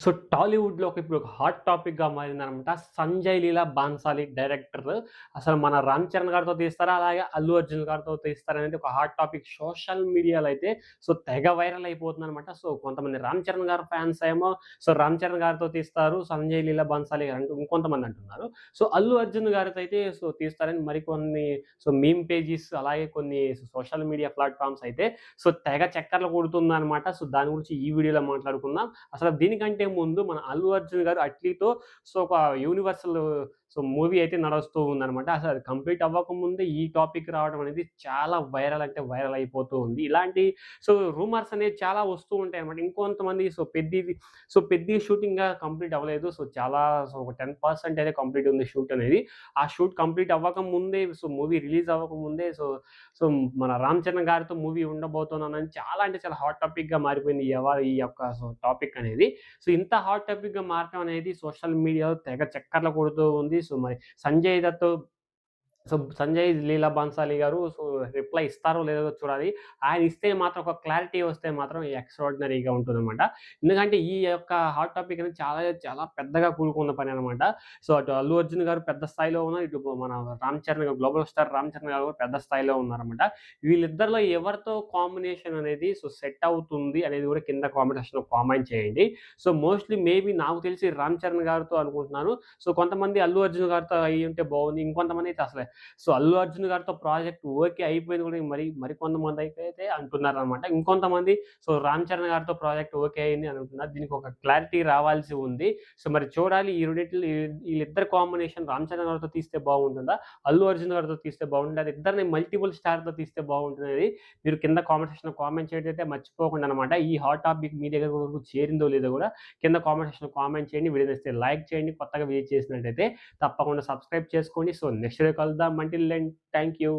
So టాలీవుడ్‌లో ఇప్పుడు ఒక హాట్ టాపిక్‌గా మారిందనమాట. 'సంజయ్ లీలా బాన్సాలి' డైరెక్టర్. అసలు మన 'రామ్ చరణ్' గారితో తీస్తారా? అలాగే 'అల్లు అర్జున్' గారితో తీస్తారా? అనేది ఒక హాట్ టాపిక్ సోషల్ మీడియాలో అయితే తెగ వైరల్ అయిపోతుందనమాట. కొంతమంది 'రామ్ చరణ్' గారి ఫ్యాన్స్ ఏమో 'రామ్ చరణ్' గారితో తీస్తారు. 'సంజయ్ లీలా బాన్సాలి' గారు ఇంకొంతమంది అంటున్నారు. 'అల్లు అర్జున్' గారితో అయితే తీస్తారని మరికొన్ని మీమ్ పేజెస్ అలాగే కొన్ని సోషల్ మీడియా ప్లాట్‌ఫార్మ్స్ అయితే తెగ చక్కర్లు కొడుతుందనమాట. దాని గురించి ఈ వీడియోలో మాట్లాడుకుందాం. అసలు దీనికంటే ముందు మన 'అల్లు అర్జున్' గారు 'అట్లీ'తో ఒక యూనివర్సల్ మూవీ అయితే నడుస్తూ ఉందనమాట. అసలు అది కంప్లీట్ అవ్వకముందే ఈ టాపిక్ రావడం అనేది చాలా వైరల్ అంటే వైరల్ అయిపోతూ ఉంది. ఇలాంటి రూమర్స్ అనేవి చాలా వస్తూ ఉంటాయన్నమాట. ఇంకొంతమంది 'పెద్ది' షూటింగ్ ఇంగా కంప్లీట్ అవ్వలేదు. ఒక 10% అయితే కంప్లీట్ ఉంది షూట్ అనేది. ఆ షూట్ కంప్లీట్ అవ్వకముందే మూవీ రిలీజ్ అవ్వకముందే సో, మన 'రామ్ చరణ్' గారితో మూవీ ఉండబోతున్నానని చాలా అంటే చాలా హాట్ టాపిక్‌గా మారిపోయింది. ఈ యొక్క టాపిక్ అనేది. ఇంత హాట్ టాపిక్‌గా మారటం అనేది సోషల్ మీడియాలో తెగ చక్కర్లు కొడుతూ ఉంది. మరి సంజయ్ దత్ 'సంజయ్ లీలా బాన్సాలి' గారు రిప్లై ఇస్తారో లేదో చూడాలి. ఆయన ఇస్తే మాత్రం ఒక క్లారిటీ వస్తే మాత్రం ఎక్స్‌ట్రార్డినరీగా ఉంటుందనమాట. ఎందుకంటే ఈ యొక్క హాట్ టాపిక్ అనేది చాలా చాలా పెద్దగా కూడుకున్న పననమాట. అటు 'అల్లు అర్జున్' గారు పెద్ద స్థాయిలో ఉన్నారు. ఇటు మన 'రామ్ చరణ్' గ్లోబల్ స్టార్ 'రామ్ చరణ్' గారు కూడా పెద్ద స్థాయిలో ఉన్నారనమాట. వీళ్ళిద్దరిలో ఎవరితో కాంబినేషన్ అనేది సెట్ అవుతుంది అనేది కూడా కింద కామెంట్ సెక్షన్‌లో కామెంట్ చేయండి. మోస్ట్‌లీ మేబీ నాకు తెలిసి 'రామ్ చరణ్' గారితో అనుకుంటున్నాను. కొంతమంది 'అల్లు అర్జున్' గారితో అయ్యుంటే బావుంది. ఇంకొంతమంది అయితే అసలే 'అల్లు అర్జున్' గారితో ప్రాజెక్ట్ ఓకే అయిపోయింది కూడా మరికొంతమందయితే అంటున్నారనమాట. ఇంకొంతమంది 'రామ్ చరణ్' గారితో ప్రాజెక్ట్ ఓకే అయింది అని అంటున్నారు. దీనికి ఒక క్లారిటీ రావాల్సి ఉంది. మరి చూడాలి ఈ రెండిట్లో ఈళ్ళిద్దరి కాంబినేషన్ 'రామ్ చరణ్' గారితో తీస్తే బాగుంటుందా? 'అల్లు అర్జున్' గారితో తీస్తే బాగుంటుందా? ఇద్దరిని మల్టిపుల్ స్టార్‌తో తీస్తే బాగుంటుందనేది మీరు కింద కామెంట్ సెక్షన్‌లో కామెంట్ చేయడం అయితే మర్చిపోకండి అనమాట. ఈ హాట్ టాపిక్ మీ దగ్గర వరకు చేరిందో లేదో కూడా కింద కామెంట్ సెక్షన్‌లో కామెంట్ చేయండి. వీడియో నచ్చితే లైక్ చేయండి. కొత్తగా విజిట్ చేసినట్టయితే తప్పకుండా సబ్స్క్రైబ్ చేసుకోండి. నెక్స్ట్ వీడియో కలుద్దాం. Until then thank you.